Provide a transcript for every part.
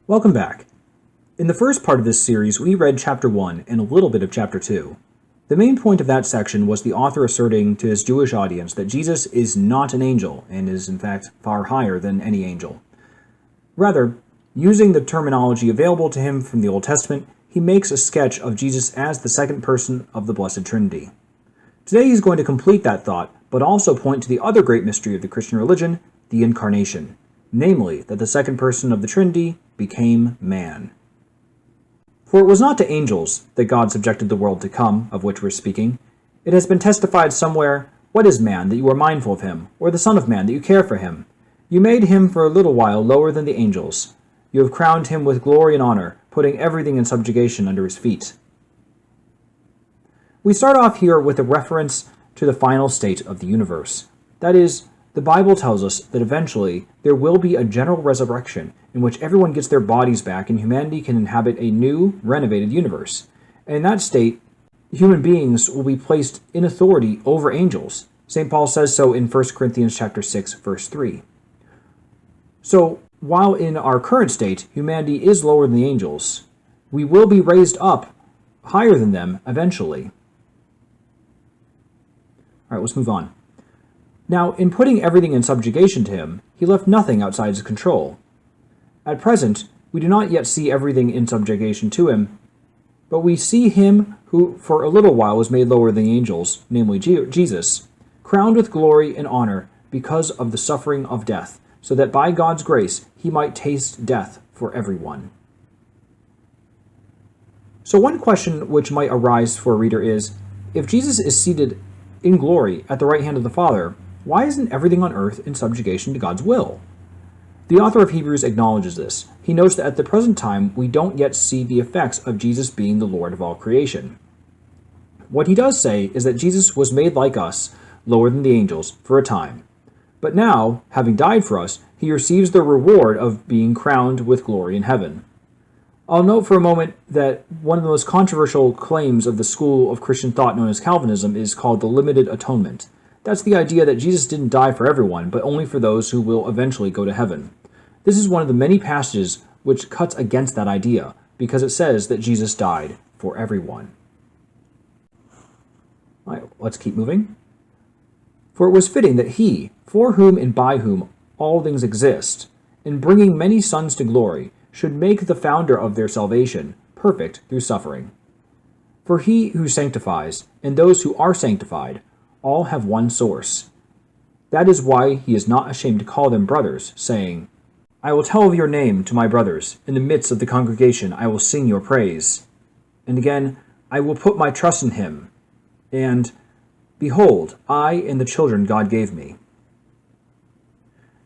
Welcome back. In the first part of this series, we read Chapter 1 and a little bit of Chapter 2. The main point of that section was the author asserting to his Jewish audience that Jesus is not an angel and is in fact far higher than any angel. Rather, using the terminology available to him from the Old Testament, he makes a sketch of Jesus as the second person of the Blessed Trinity. Today he's going to complete that thought, but also point to the other great mystery of the Christian religion, the Incarnation, namely that the second person of the Trinity became man. For it was not to angels that God subjected the world to come, of which we're speaking. It has been testified somewhere, "What is man, that you are mindful of him, or the Son of Man, that you care for him? You made him for a little while lower than the angels. You have crowned him with glory and honor, putting everything in subjugation under his feet." We start off here with a reference to the final state of the universe. That is, the Bible tells us that eventually there will be a general resurrection in which everyone gets their bodies back and humanity can inhabit a new, renovated universe. And in that state, human beings will be placed in authority over angels. St. Paul says so in 1 Corinthians chapter 6, verse 3. So, while in our current state, humanity is lower than the angels, we will be raised up higher than them eventually. All right, let's move on. Now, in putting everything in subjugation to him, he left nothing outside his control. At present, we do not yet see everything in subjugation to him, but we see him who for a little while was made lower than the angels, namely Jesus, crowned with glory and honor because of the suffering of death, so that by God's grace he might taste death for everyone. So one question which might arise for a reader is, if Jesus is seated in glory at the right hand of the Father, why isn't everything on earth in subjugation to God's will? The author of Hebrews acknowledges this. He notes that at the present time, we don't yet see the effects of Jesus being the Lord of all creation. What he does say is that Jesus was made like us, lower than the angels, for a time. But now, having died for us, he receives the reward of being crowned with glory in heaven. I'll note for a moment that one of the most controversial claims of the school of Christian thought known as Calvinism is called the limited atonement. That's the idea that Jesus didn't die for everyone, but only for those who will eventually go to heaven. This is one of the many passages which cuts against that idea, because it says that Jesus died for everyone. All right, let's keep moving. For it was fitting that he, for whom and by whom all things exist, in bringing many sons to glory, should make the founder of their salvation perfect through suffering. For he who sanctifies, and those who are sanctified, all have one source. That is why he is not ashamed to call them brothers, saying, "I will tell of your name to my brothers. In the midst of the congregation I will sing your praise." And again, "I will put my trust in him." And, "Behold, I and the children God gave me."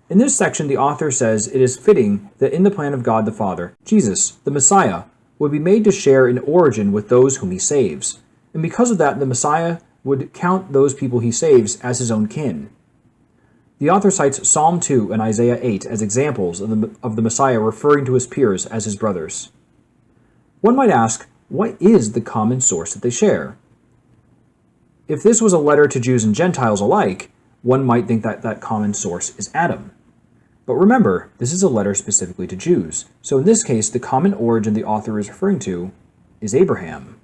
In this section, the author says it is fitting that in the plan of God the Father, Jesus, the Messiah, would be made to share in origin with those whom he saves. And because of that, the Messiah would count those people he saves as his own kin. The author cites Psalm 2 and Isaiah 8 as examples of the Messiah referring to his peers as his brothers. One might ask, what is the common source that they share? If this was a letter to Jews and Gentiles alike, one might think that that common source is Adam. But remember, this is a letter specifically to Jews, so in this case, the common origin the author is referring to is Abraham.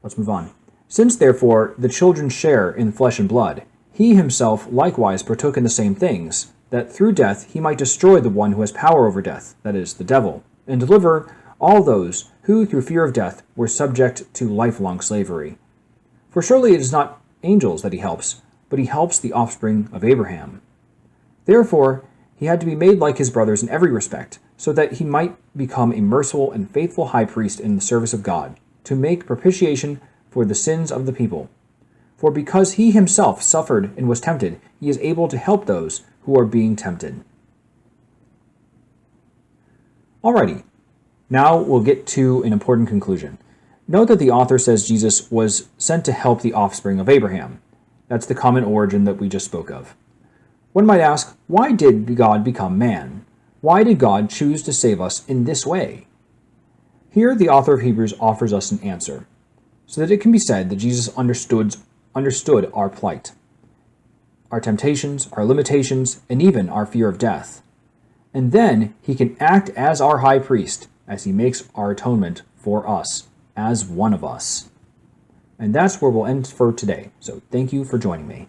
Let's move on. "Since, therefore, the children share in flesh and blood, he himself likewise partook in the same things, that through death he might destroy the one who has power over death, that is, the devil, and deliver all those who, through fear of death, were subject to lifelong slavery. For surely it is not angels that he helps, but he helps the offspring of Abraham. Therefore, he had to be made like his brothers in every respect, so that he might become a merciful and faithful high priest in the service of God, to make propitiation for the sins of the people. For because he himself suffered and was tempted, he is able to help those who are being tempted." Alrighty, now we'll get to an important conclusion. Note that the author says Jesus was sent to help the offspring of Abraham. That's the common origin that we just spoke of. One might ask, why did God become man? Why did God choose to save us in this way? Here, the author of Hebrews offers us an answer, so that it can be said that Jesus understood our plight, our temptations, our limitations, and even our fear of death. And then he can act as our high priest, as he makes our atonement for us, as one of us. And that's where we'll end for today. So thank you for joining me.